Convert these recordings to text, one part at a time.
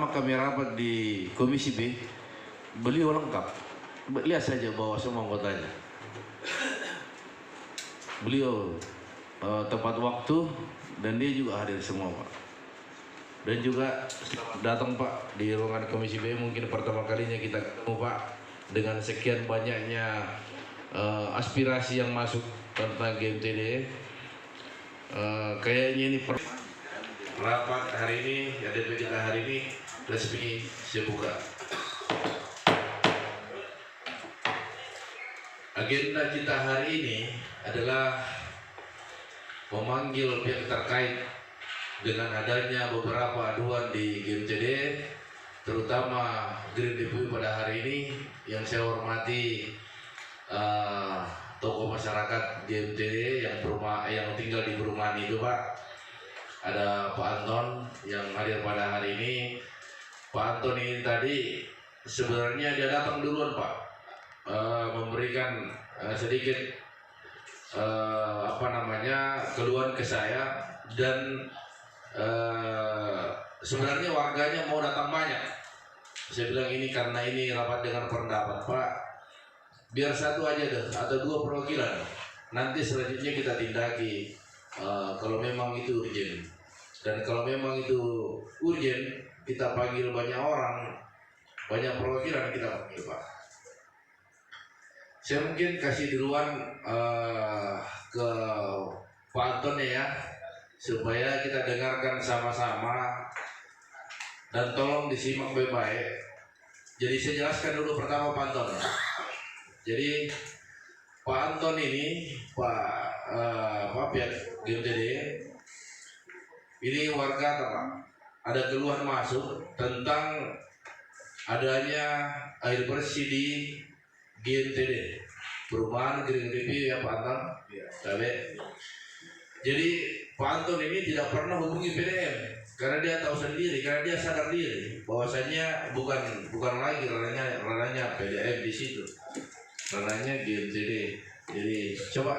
pertama kami rapat di Komisi B, beliau lengkap. Lihat saja bahwa semua anggotanya. Beliau tepat waktu dan dia juga hadir semua, Pak. Dan juga selamat datang, Pak, di ruangan Komisi B. Mungkin pertama kalinya kita ketemu, Pak, dengan sekian banyaknya aspirasi yang masuk tentang GMTD. Kayaknya ini rapat hari ini, ya DP kita hari ini resmi saya buka. Agenda kita hari ini adalah memanggil pihak terkait dengan adanya beberapa aduan di GMTD, terutama Green DPU pada hari ini yang saya hormati tokoh masyarakat GMTD yang tinggal di perumahan itu, Pak. Ada Pak Anton yang hadir pada hari ini. Pak Anton ini tadi sebenarnya dia datang duluan, Pak, memberikan sedikit keluhan ke saya, dan sebenarnya warganya mau datang banyak. Saya bilang ini karena ini rapat dengan pendapat, Pak, biar satu aja deh atau dua perwakilan, nanti selanjutnya kita tindaki kalau memang itu urgent. Dan kalau memang itu urgent, kita panggil banyak orang, banyak perwakilan kita panggil, Pak. Saya mungkin kasih duluan ke Pak Anton ya, supaya kita dengarkan sama-sama dan tolong disimak baik-baik. Jadi saya jelaskan dulu pertama Pak Anton. Jadi Pak Anton ini, Pak pihak GMTD, ini warga Pak, ada keluhan masuk tentang adanya air bersih di GMTD, perumahan Green DPU ya Pak Anton. Jadi Pak Anton ini tidak pernah hubungi PDM karena dia tahu sendiri, karena dia sadar diri bahwasannya bukan lagi ranahnya PDM di situ, ranahnya GMTD. Jadi coba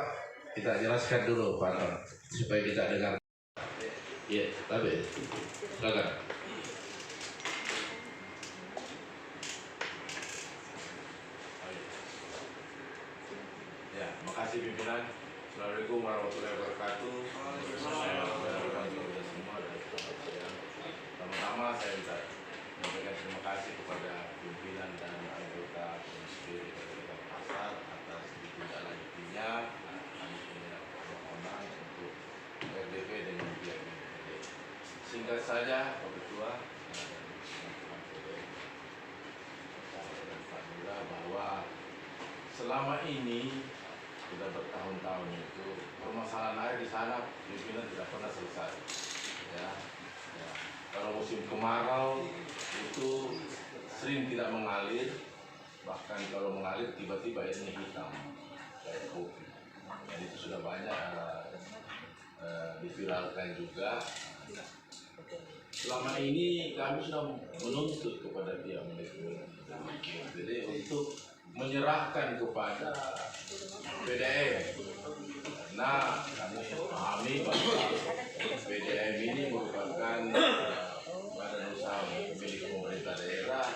kita jelaskan dulu Pak Anton supaya kita dengar. Iya, tapi silakan. Ya, makasih pimpinan. Assalamualaikum warahmatullahi wabarakatuh. Pertama-tama saya minta menyampaikan terima kasih kepada pimpinan dan anggota Komisi Dprd Pasar atas ditindaklanjutinya kami punya permohonan untuk RDP dengan pihak BPD. Singkat saja, Pak Ketua, bahwa selama ini sudah bertahun-tahun itu permasalahan air di sana pimpinan tidak pernah selesai. Ya. Kalau musim kemarau itu sering tidak mengalir, bahkan kalau mengalir tiba-tiba airnya hitam kayak kopi. Dan itu sudah banyak diviralkan juga. Selama ini kami sudah menuntut kepada pihak manajemen jadi untuk menyerahkan kepada PDM. Nah, kami pahami bahwa PDM ini merupakan badan usaha milik pemerintah daerah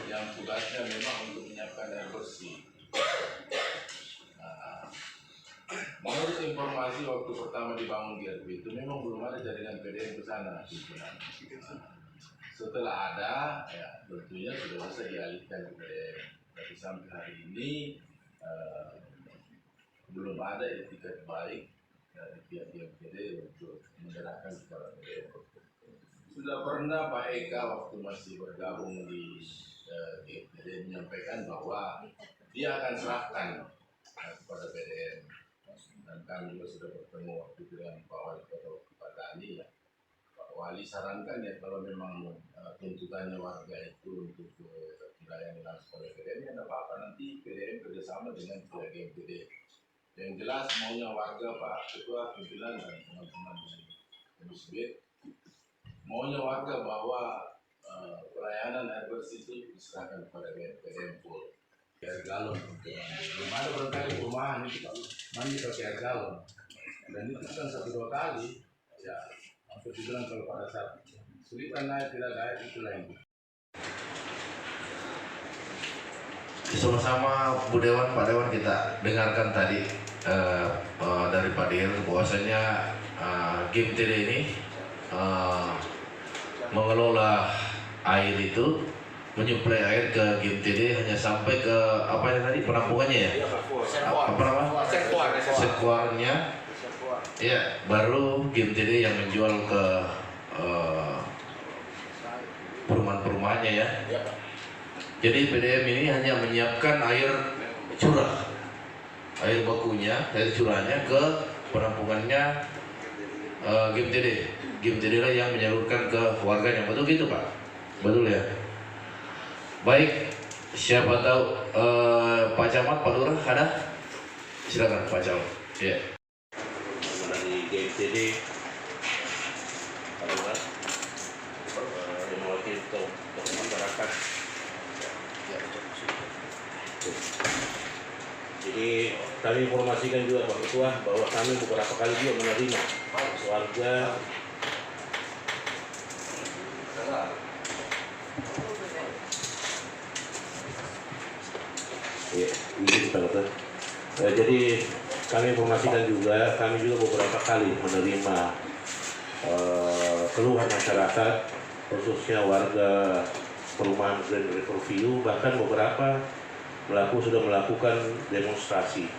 yang tugasnya memang untuk menyiapkan air bersih. Menurut informasi waktu pertama dibangun GRB itu memang belum ada jaringan PDM ke sana. Setelah ada, ya tentunya sudah bisa dialihkan ke PDM. Tapi sampai hari ini belum ada etikat baik dari pihak GMTD untuk menyerahkan kepada PDM. Sudah pernah Pak Eka waktu masih bergabung di GMTD menyampaikan bahwa dia akan serahkan kepada PDM. Dan kami juga sudah bertemu waktu itu dengan Pak Wali Kota Pak Dani ya. Pak Wali sarankan ya kalau memang tuntutannya warga itu untuk dilayani langsung oleh PDM, ya tidak apa-apa, nanti PDM kerjasama dengan pihak GMTD. Yang jelas maunya warga Pak Ketua, pimpinan dan teman-teman dari Komisi B, maunya warga bahwa pelayanan air bersih itu diserahkan kepada PDM full. Air galon, belum ada berkali perumahan itu mandi pakai air galon, dan itu kan 1-2 kali ya, hampir dibilang kalau pada saat sulitan naik tidak naik itu lain. sama-sama Bu Dewan, Pak Dewan kita dengarkan tadi dari Pak Dir bahwasanya GMTD ini mengelola air itu, menyuplai air ke GMTD hanya sampai ke apa ya tadi penampungannya ya? Apa namanya? Sekuarnya. Ya, baru GMTD yang menjual ke perumahan-perumahannya ya. Jadi PDM ini hanya menyiapkan air curah, air bakunya, air curahnya ke penampungannya GMTD. GMTD lah yang menyalurkan ke warganya. Betul gitu Pak? Betul ya? Baik, siapa tahu Pak Camat, Pak Lurah ada? Silakan Pak Camat. Ya. Dari GMTD, Pak Lurah, yang mewakili tokoh masyarakat. Jadi kami informasikan juga Pak Ketua bahwa kami beberapa kali juga menerima warga ya, ini Pak Ketua. Jadi kami informasikan juga, kami juga beberapa kali menerima keluhan masyarakat, khususnya warga perumahan Grand Riverview, bahkan beberapa sudah melakukan demonstrasi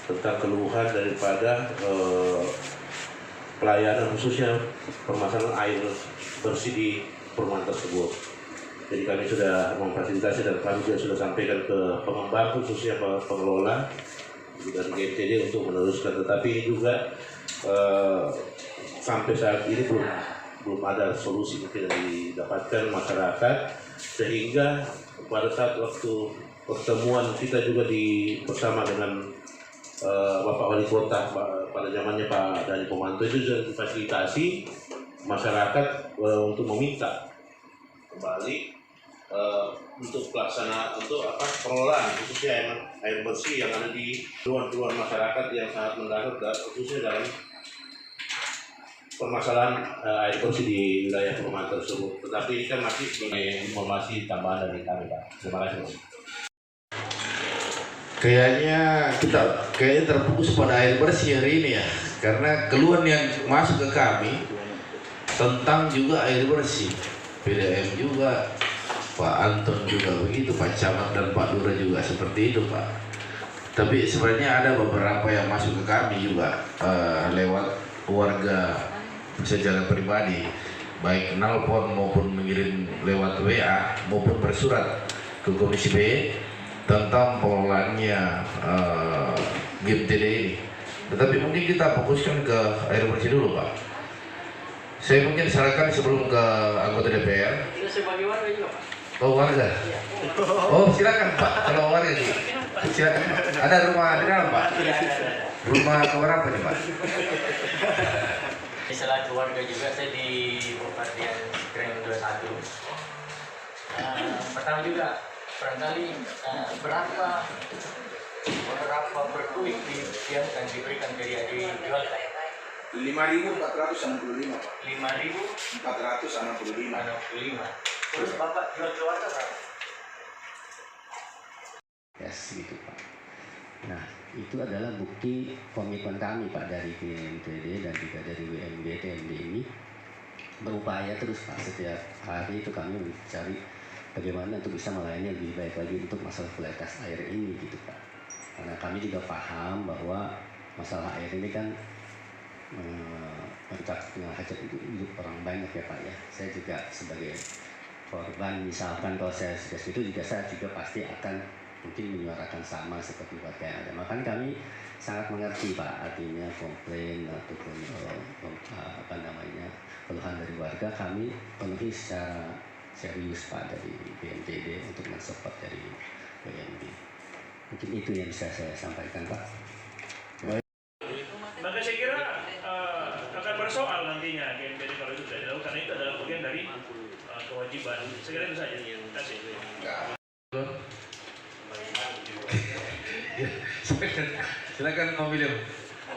tentang keluhan daripada pelayanan khususnya permasalahan air bersih di perumahan tersebut. Jadi kami sudah memfasilitasi dan kami juga sudah sampaikan ke pengembang khususnya pengelola dari GMTD untuk meneruskan, tetapi juga sampai saat ini belum ada solusi mungkin yang didapatkan masyarakat, sehingga pada saat waktu pertemuan kita juga bersama dengan Bapak Wali Kota pada zamannya Pak Dhani Pomanto itu sudah difasilitasi masyarakat untuk meminta kembali untuk pengelolaan khususnya air bersih yang ada di keluhan masyarakat yang sangat mendasar khususnya dalam permasalahan air bersih di wilayah perumahan tersebut. Tetapi ini kan masih informasi tambahan dari kami Pak. Terima kasih Pak. Kayaknya kita terfokus pada air bersih hari ini ya, karena keluhan yang masuk ke kami tentang juga air bersih. PDM juga, Pak Anton juga begitu, Pak Camat dan Pak Lurah juga seperti itu Pak. Tapi sebenarnya ada beberapa yang masuk ke kami juga lewat warga secara pribadi, baik nelpon maupun mengirim lewat WA maupun bersurat ke Komisi B tentang pengelolaannya GMTD ini. Tetapi mungkin kita fokuskan ke air bersih dulu Pak. Saya mungkin sarankan sebelum ke anggota DPR. Itu sebagai warga juga Pak. Oh warga? Iya. Oh silakan Pak, kalau warga sih. Silakan. Ada rumah di dalam Pak? Iya ada. Rumah keberapa nih Pak? Misalnya keluarga juga saya di Bupatian Grand 21. Pertama juga barangkali berapa berkuik yang akan diberikan ke dia dijual Pak? 5.465 Pak. 5.465. 5.465. Terus Bapak jual keluarga berapa? Yes, gitu Pak. Nah, itu adalah bukti komitmen kami Pak dari GMTD dan juga dari WMB TMB ini berupaya terus Pak. Setiap hari itu kami mencari bagaimana untuk bisa melayani lebih baik lagi untuk masalah kualitas air ini gitu Pak. Karena kami juga paham bahwa masalah air ini kan merupakan hajat hidup orang banyak ya Pak ya. Saya juga sebagai korban, misalkan kalau saya sudah itu juga saya juga pasti akan mungkin menyuarakan sama seperti warga yang ada. Makanya kami sangat mengerti Pak, artinya komplain ataupun keluhan dari warga kami penuhi secara serius Pak dari BNPB untuk mensupport dari WMB. Mungkin itu yang bisa saya sampaikan Pak. Maka saya kira akan bersoal nantinya GMTD kalau itu tidak dilakukan, karena itu adalah bagian dari kewajiban. Saya kira itu saja. Terima kasih. Silakan Om William.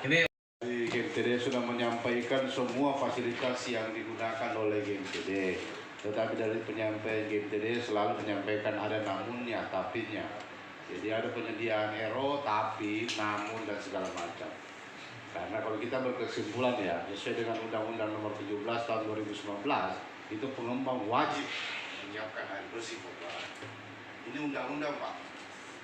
Ini GMTD sudah menyampaikan semua fasilitas yang digunakan oleh GMTD. Tetapi dari penyampaian GMTD selalu menyampaikan ada namunnya, tapinya. Jadi ada penyediaan RO, tapi, namun, dan segala macam. Karena kalau kita berkesimpulan ya, sesuai dengan Undang-Undang Nomor 17 Tahun 2019, itu pengembang wajib menyiapkan air bersih. Ini undang-undang Pak,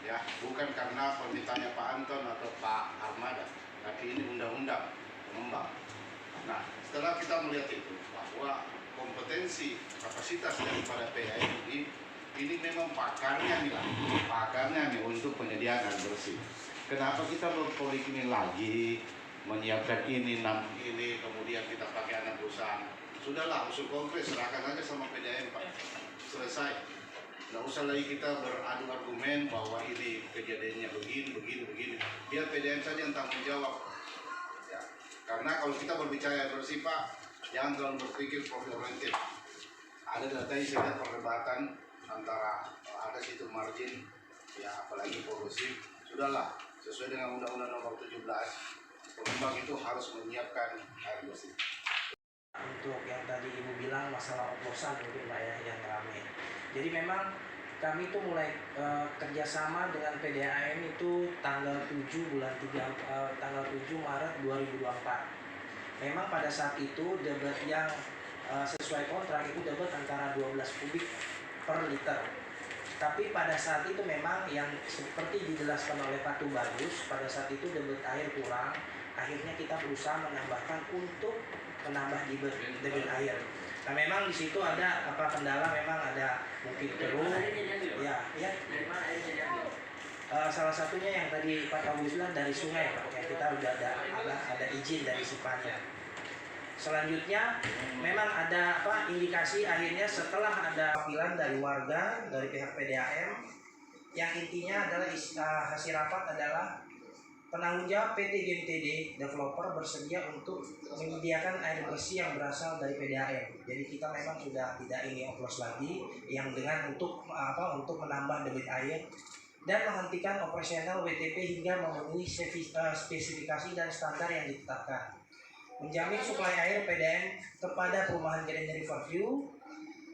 ya bukan karena permintaannya Pak Anton atau Pak Armada, tapi ini undang-undang pengembang. Nah, setelah kita melihat itu bahwa kompetensi kapasitas daripada PAM ini memang pakarnya nih untuk penyediaan air bersih. Kenapa kita mempoliklin lagi, menyiapkan ini, kemudian kita pakai anak perusahaan? Sudahlah, usul konkret serahkan aja sama PDAM Pak, selesai. Nggak usah lagi kita beradu argumen bahwa ini kejadiannya begini. Biar PDAM saja yang tanggung jawab. Ya. Karena kalau kita berbicara bersih Pak, jangan terlalu berpikir profit oriented. Ada data yang saya lihat perdebatan antara ada situ margin, ya apalagi polusi. Sudahlah, sesuai dengan Undang-Undang Nomor 17, pengembang itu harus menyiapkan air bersih. Untuk yang tadi Ibu bilang masalah oplosan mungkin Pak ya yang ramai. Jadi memang kami itu mulai kerjasama dengan PDAM itu tanggal 7 Maret 2024. Memang pada saat itu debat yang sesuai kontrak itu debat antara 12 kubik per liter. Tapi pada saat itu memang yang seperti dijelaskan oleh Pak Tubagus, pada saat itu debit air kurang, akhirnya kita berusaha menambahkan untuk menambah debit air. Nah memang di situ ada kendala, memang ada mungkin keruh, salah satunya yang tadi Pak Tubagus bilang dari sungai, Pak, ya, kita udah ada izin dari Sipannya. Selanjutnya memang ada indikasi akhirnya setelah ada panggilan dari warga dari pihak PDAM yang intinya adalah hasil rapat adalah penanggung jawab PT GMTD developer bersedia untuk menyediakan air bersih yang berasal dari PDAM. Jadi kita memang sudah tidak ini oplos lagi yang dengan untuk menambah debit air dan menghentikan operasional WTP hingga memenuhi spesifikasi dan standar yang ditetapkan. Menjamin suplai air PDAM kepada perumahan Green Riverview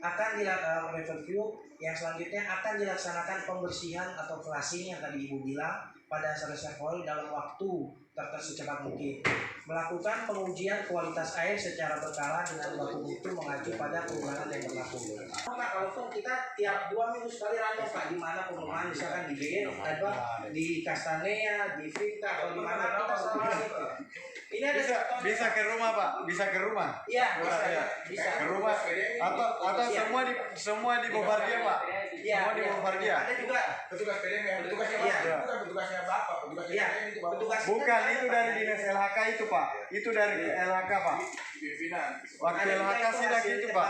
akan dilakukan review yang selanjutnya akan dilaksanakan pembersihan atau flushing yang tadi Ibu bilang pada reservoir dalam waktu secepat mungkin. Melakukan pengujian kualitas air secara berkala dengan waktu itu mengacu pada perubahan yang berlaku. Pak, kalaupun kita tiap 2 minggu sekali random Pak, di mana perumahan misalkan di BN, di Castanea, di Vita atau di mana kita selalu ini ada bisa ke rumah Pak, bisa ke rumah. Iya, bisa. Ke rumah atau semua di Bombardia Pak. Iya, semua di Bombardia. Ada juga Petugas PDM yang petugasnya bukan petugasnya Bapak, petugasnya PDM itu Bapak. Bukan, itu dari dinas LHK itu Pak. Itu dari LHK Pak. Pimpinan. Waktu LHK sidak itu Pak.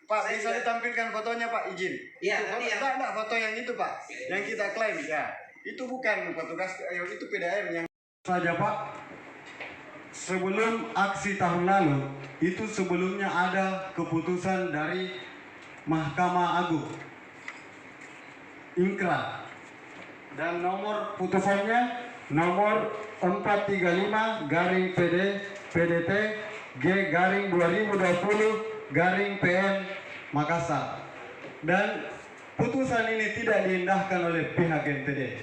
Pak bisa ditampilkan fotonya Pak, izin. Iya, enggak foto yang itu Pak. Yang kita klaim ya. Itu bukan petugas, itu PDAM yang saja Pak. Sebelum aksi tahun lalu, itu sebelumnya ada keputusan dari Mahkamah Agung Ingkrah dan nomor putusannya nomor 435/PD/PDT G/2020/PM Makassar, dan putusan ini tidak diindahkan oleh pihak GMTD.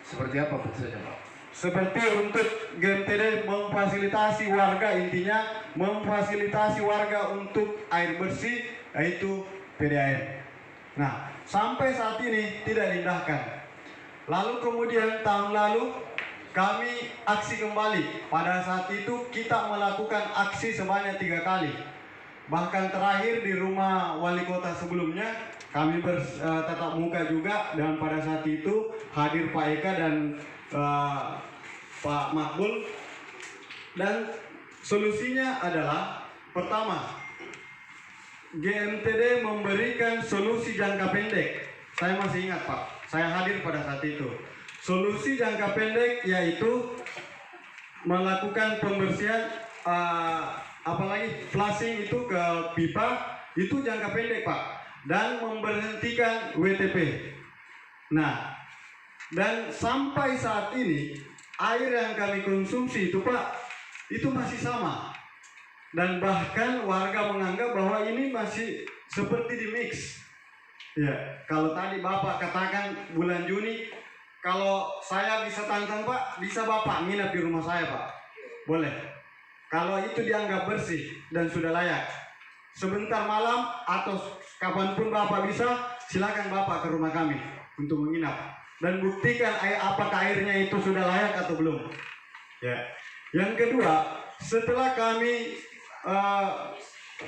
Seperti apa putusannya Pak? Seperti untuk GMTD memfasilitasi warga, intinya memfasilitasi warga untuk air bersih, yaitu PDAM. Nah, sampai saat ini tidak diindahkan. Lalu kemudian tahun lalu kami aksi kembali. Pada saat itu kita melakukan aksi sebanyak 3 kali. Bahkan terakhir di rumah wali kota sebelumnya kami bertatap muka juga, dan pada saat itu hadir Pak Eka dan Pak Makbul. Dan solusinya adalah pertama, GMTD memberikan solusi jangka pendek. Saya masih ingat Pak, saya hadir pada saat itu. Solusi jangka pendek yaitu melakukan pembersihan apalagi flushing itu ke pipa, itu jangka pendek Pak, dan memberhentikan WTP. Nah, dan sampai saat ini air yang kami konsumsi itu Pak, itu masih sama. Dan bahkan warga menganggap bahwa ini masih seperti di mix. Ya, kalau tadi Bapak katakan bulan Juni, kalau saya bisa tantang Pak, bisa Bapak nginap di rumah saya Pak. Boleh. Kalau itu dianggap bersih dan sudah layak. Sebentar malam atau kapanpun Bapak bisa, silakan Bapak ke rumah kami untuk menginap. Dan buktikan apakah airnya itu sudah layak atau belum. Ya. Yang kedua, setelah kami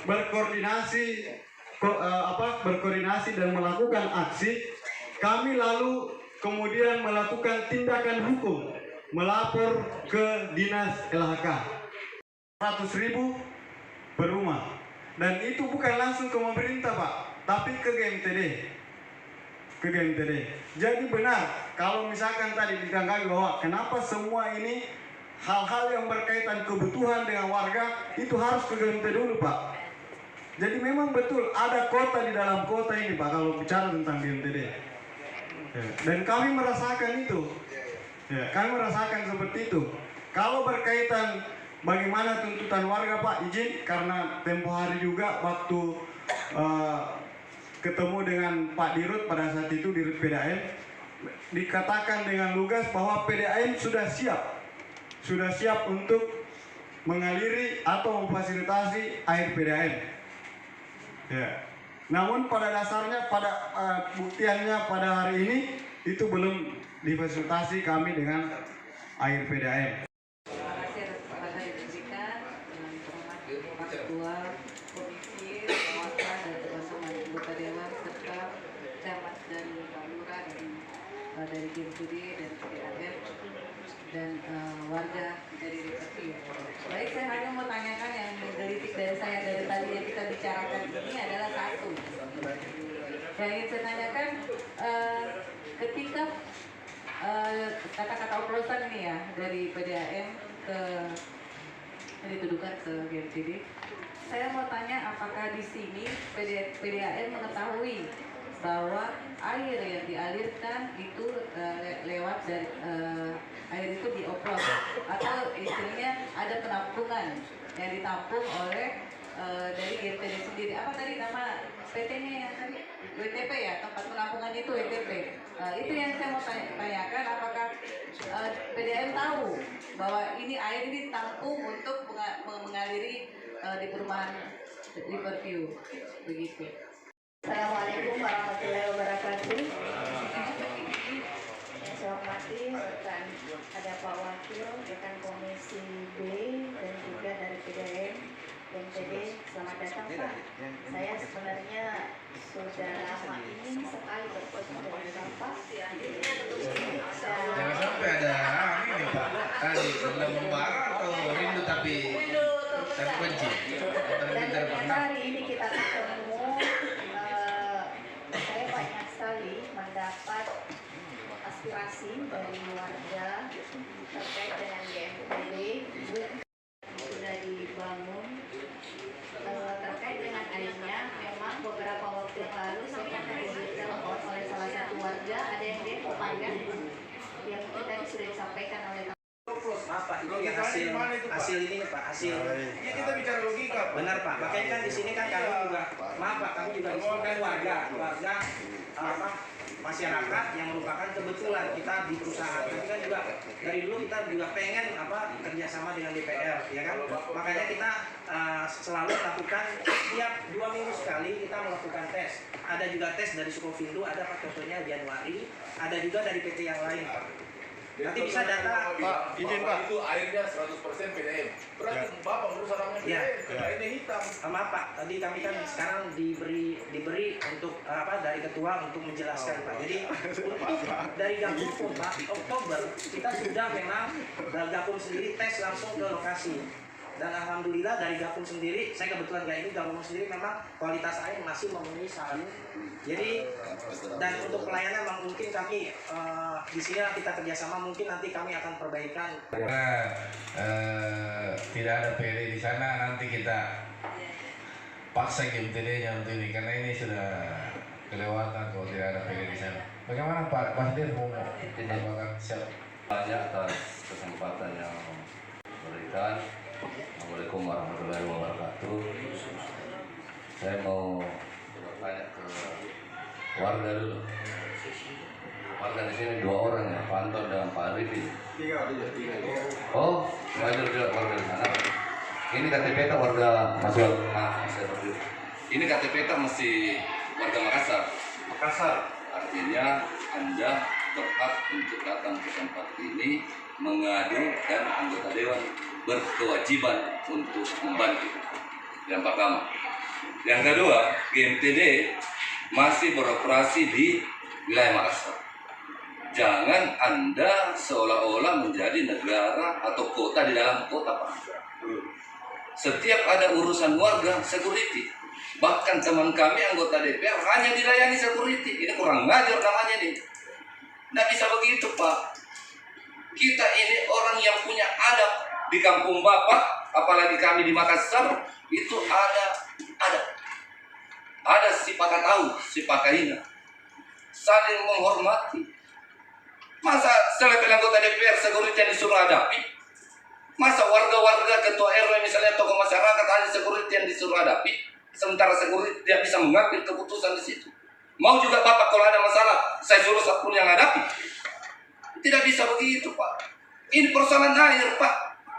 berkoordinasi dan melakukan aksi, kami lalu kemudian melakukan tindakan hukum, melapor ke dinas LHK 100.000 per rumah, dan itu bukan langsung ke pemerintah Pak, tapi ke GMTD. Jadi benar kalau misalkan tadi ditanggapi bahwa kenapa semua ini hal-hal yang berkaitan kebutuhan dengan warga itu harus ke GMTD dulu Pak. Jadi memang betul ada kota di dalam kota ini Pak kalau bicara tentang GMTD. Ya. Dan kami merasakan itu. Ya, kami merasakan seperti itu. Kalau berkaitan bagaimana tuntutan warga Pak, izin karena tempo hari juga waktu ketemu dengan Pak Dirut pada saat itu, Dirut PDAM, dikatakan dengan lugas bahwa PDAM sudah siap untuk mengaliri atau memfasilitasi air PDAM. Ya. Namun pada dasarnya, pada buktiannya pada hari ini itu belum difasilitasi kami dengan air PDAM. Terima kasih atas kesempatan yang diberikan dengan hormat Pak Ketua Komisi Pengawasan dan teman-teman anggota Dewan serta camat dan Pak Lurah dari GMTD dan PDAM dan warga dari Riverview. Baik, saya hanya mau tanyakan yang menggelitik dari saya dari tadi yang kita bicarakan ini adalah satu. Yang ingin saya tanyakan, ketika kata-kata oplosan ini ya dari PDAM dituduhkan ke GMTD, saya mau tanya apakah di sini PDAM mengetahui bahwa air yang dialirkan itu lewat dari air itu dioplos atau istilahnya ada penampungan yang ditampung oleh dari GMTD sendiri. Apa tadi nama PT-nya yang tadi? WTP ya, tempat penampungan itu WTP. Itu yang saya mau tanyakan, apakah PDAM tahu bahwa ini air ini ditampung untuk mengaliri di perumahan Riverview begitu. Assalamualaikum warahmatullahi wabarakatuh. Yang saya hormati rekan, ada Pak Wakil, rekan Komisi B dan juga dari PDAM, GMTD. Selamat datang Pak. Saya sebenarnya sudah lama ingin sekali bertemu dengan Bapak. Jangan sampai ada ini Pak. Tadi belum membara atau rindu tapi terkunci. Dan hari ini kita ketemu. Saya banyak sekali mendapat aspirasi dari warga terkait dengan GMTD sudah dibangun terkait dengan airnya. Memang beberapa waktu yang lalu saya akan ditelepon oleh salah satu warga, ada yang demo panjang yang mungkin tadi sudah disampaikan oleh Pak, itu yang hasil ini Pak, hasil. Ya kita bicara logika. Benar Pak, makanya kan di sini kan kami juga, maaf Pak, kami juga di sini kan warga masyarakat yang merupakan kebetulan kita di perusahaan. Tapi kan juga dari dulu kita juga pengen kerjasama dengan DPR, ya kan? Makanya kita selalu lakukan tiap 2 minggu sekali kita melakukan tes. Ada juga tes dari Sukovindo, ada Pak contohnya Januari, ada juga dari PT yang lain Pak. Nanti bisa data Pak, izin Pak. Itu airnya 100% PDAM. Berarti Bapak ngurus orangnya PDAM, airnya hitam. Maaf Pak, tadi kami kan sekarang diberi untuk dari ketua untuk menjelaskan Pak. Jadi untuk dari Gakum Pak, Oktober kita sudah memang Gakum sendiri tes langsung ke lokasi. Dan alhamdulillah dari Gakum sendiri, saya kebetulan kayak ini Gakum sendiri memang kualitas air masih memenuhi syarat. Jadi dan untuk pelayanan memang mungkin kami di sini kita kerjasama, mungkin nanti kami akan perbaikan. Karena tidak ada PD di sana, nanti kita paksa GMTD-nya untuk ini karena ini sudah kelewatan kalau tidak ada PD di sana. Bagaimana Pak Bahdir mau menambahkan siap? Banyak atas kesempatan yang diberikan. Assalamualaikum warahmatullahi wabarakatuh. Saya mau coba tanya ke warga dulu. Warga di sini 2 orang ya, Pak Anton dan Pak Arifin. 3. Oh, wajar juga warga di sana. Ini KTP kita warga Ini KTP kita masih warga Makassar. Artinya Anda berhak untuk datang ke tempat ini mengadu dan anggota dewan berkewajiban untuk membantu. Yang pertama. Yang kedua, GMTD masih beroperasi di wilayah Makassar. Jangan Anda seolah-olah menjadi negara atau kota di dalam kota, Pak. Setiap ada urusan warga, security. Bahkan teman kami anggota DPR hanya dilayani security. Ini kurang ngajar namanya nih. Nggak bisa begitu, Pak. Kita ini orang yang punya adab di kampung Bapak, apalagi kami di Makassar, itu ada si pakatau, si pakahina. Saling menghormati. Masa selevel anggota DPR security yang disuruh hadapi? Masa warga-warga ketua RW misalnya tokoh masyarakat ahli security yang disuruh hadapi? Sementara security tidak bisa mengambil keputusan di situ. Mau juga Bapak kalau ada masalah, saya suruh satpol yang hadapi? Tidak bisa begitu, Pak. Ini persoalan air, Pak.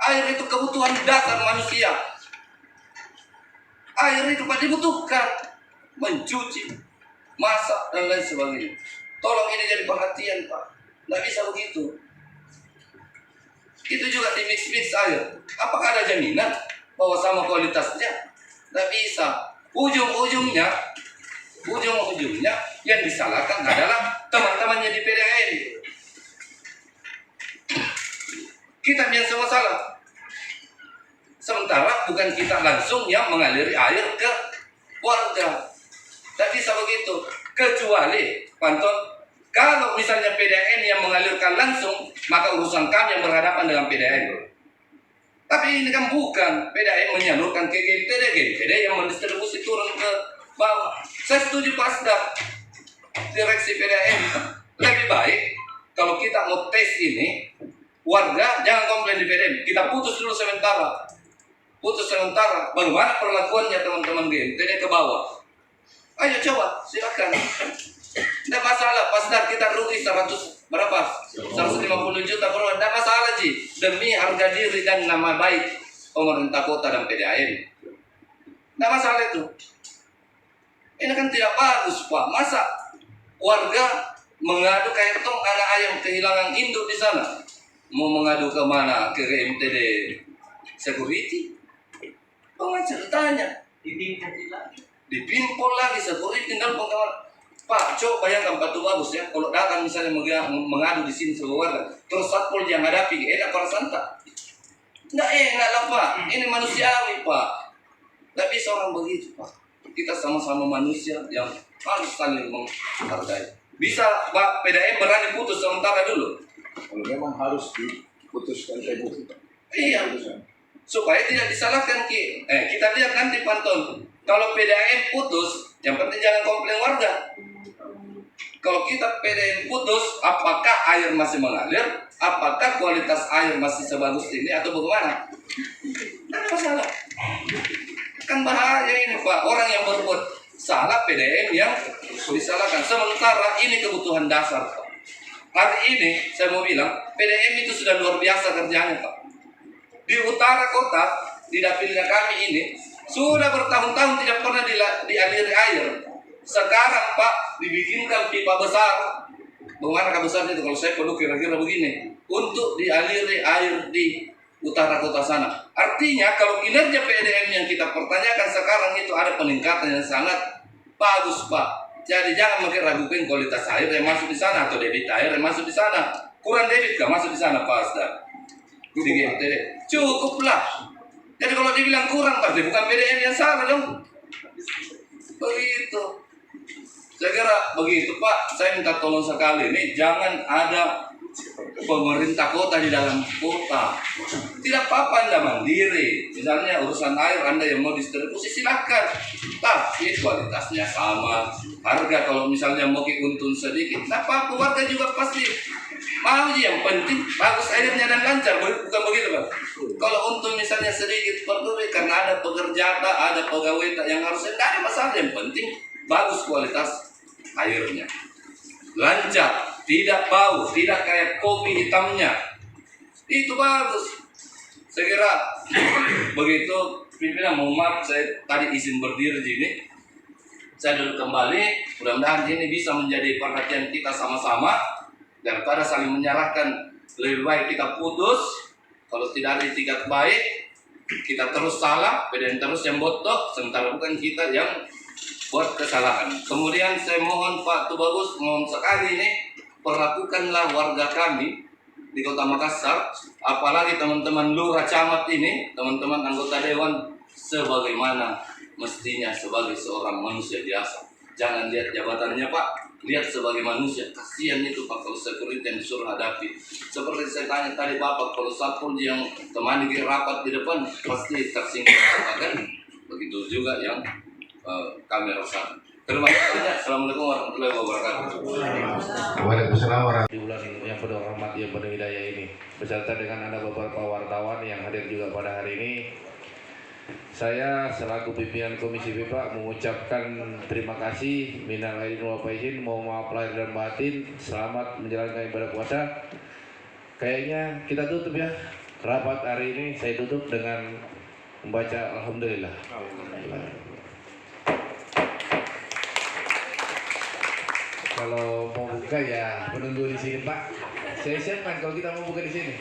Air itu kebutuhan dasar manusia. Air itu Pak dibutuhkan. Mencuci, masak, dan lain sebagainya. Tolong ini jadi perhatian, Pak. Nggak bisa begitu. Itu juga di mix air. Apakah ada jaminan bahwa sama kualitasnya? Nggak bisa. Ujung-ujungnya yang disalahkan adalah teman-temannya di PDAM. Kita yang sama salah. Sementara bukan kita langsung yang mengaliri air ke warga. Tidak bisa begitu. Kecuali, Panton, kalau misalnya PDAM yang mengalirkan langsung, maka urusan kami yang berhadapan dengan PDAM. Tapi ini kan bukan. PDAM menyalurkan ke GMTD yang mendistribusi turun ke bawah. Saya setuju Pak Asdaq, direksi PDAM. Lebih baik kalau kita mau tes ini, warga jangan komplain di PDAM. Kita putus dulu sementara. Bagaimana perlakuannya teman-teman GMTD ke bawah? Ayo coba, silakan. Tidak masalah, Pasdar kita rugi 150 juta per bulan. Tidak masalah Ji, demi harga diri dan nama baik pemerintah kota dan PDAM. Tidak masalah itu. Ini kan tidak bagus, Pak. Masa warga mengadu kayak tong anak ayam kehilangan induk di sana? Mau mengadu ke mana? Ke GMTD security? Bagaimana ceritanya? Dipimpol lagi security tinggal pengawal. Pak, coba bayangkan Batu Bagus ya, kalau datang misalnya mengadu di sini sebuah warga, terus satpol yang hadapi, enak para santa? Nggak enak lah Pak, ini manusiawi Pak. Nggak bisa orang begitu Pak. Kita sama-sama manusia yang harus saling menghargai. Bisa Pak PDAM berani putus sementara dulu? Kalau memang harus diputuskan kayak gitu. Iya, supaya tidak disalahkan kita lihat nanti Panton. Kalau PDAM putus, yang penting jangan komplain warga. Kalau kita PDAM putus, apakah air masih mengalir? Apakah kualitas air masih sebagus ini atau bagaimana? Tidak ada masalah. Kan bahaya ini Pak, orang yang berbuat salah PDAM yang disalahkan. Sementara ini kebutuhan dasar Pak. Hari ini saya mau bilang, PDAM itu sudah luar biasa kerjanya Pak. Di utara kota, di dapilnya kami ini, sudah bertahun-tahun tidak pernah dialiri air. Sekarang Pak dibikinkan pipa besar. Bagaimana besarnya itu? Kalau saya perlu kira-kira begini, untuk dialiri air di utara kota sana. Artinya kalau kinerja PDAM yang kita pertanyakan sekarang itu ada peningkatan yang sangat bagus Pak. Jadi jangan makin ragukan kualitas air yang masuk di sana atau debit air yang masuk di sana. Kurang debit gak masuk di sana Pak Asdaq? Di GMTD cukuplah. Jadi kalau dibilang kurang berarti bukan PDAM yang salah dong. Begitu. Saya kira begitu Pak. Saya minta tolong sekali nih, jangan ada pemerintah kota di dalam kota. Tidak apa-apa Anda mandiri. Misalnya urusan air Anda yang mau distribusi silakan. Tapi kualitasnya sama. Harga kalau misalnya mau untung sedikit, tidak apa-apa. Warga juga pasti mau yang penting bagus airnya dan lancar. Bukan begitu Pak? Kalau untung misalnya sedikit per duit karena ada pekerja, ada pegawai yang harusnya, tidak ada masalah. Yang penting bagus kualitas airnya, lancar, tidak bau, tidak kayak kopi hitamnya, itu bagus. Saya kira begitu pimpinan, mohon maaf saya tadi izin berdiri di sini, saya duduk kembali. Mudah-mudahan ini bisa menjadi perhatian kita sama-sama, daripada saling menyalahkan. Lebih baik kita putus. Kalau tidak ada itikat baik, kita terus salah, PDN terus yang botok, sementara bukan kita yang buat kesalahan. Kemudian saya mohon Pak Tubagus, mohon sekali ini perlakukanlah warga kami di Kota Makassar, apalagi teman-teman lurah camat ini, teman-teman anggota dewan, sebagaimana mestinya sebagai seorang manusia biasa. Jangan lihat jabatannya Pak, lihat sebagai manusia. Kasihan itu Pak kalau security yang disuruh hadapi. Seperti saya tanya tadi Bapak, kalau satpol yang temani di rapat di depan pasti tersinggung kan? Begitu juga yang kami rasakan. Terima kasih. Assalamualaikum warahmatullahi wabarakatuh. Waalaikumsalam warahmatullahi wabarakatuh. Di bulan yang penuh rahmat, yang penuh hidayah ini, beserta dengan Anda beberapa wartawan yang hadir juga pada hari ini, saya selaku pimpinan Komisi BPA mengucapkan terima kasih, minal aidin wal faizin, mohon maaf lahir dan batin, selamat menjalankan ibadah puasa. Kayaknya kita tutup ya rapat hari ini. Saya tutup dengan membaca Alhamdulillah. Kalau mau buka ya menunggu di sini Pak. Saya siapkan kalau kita mau buka di sini.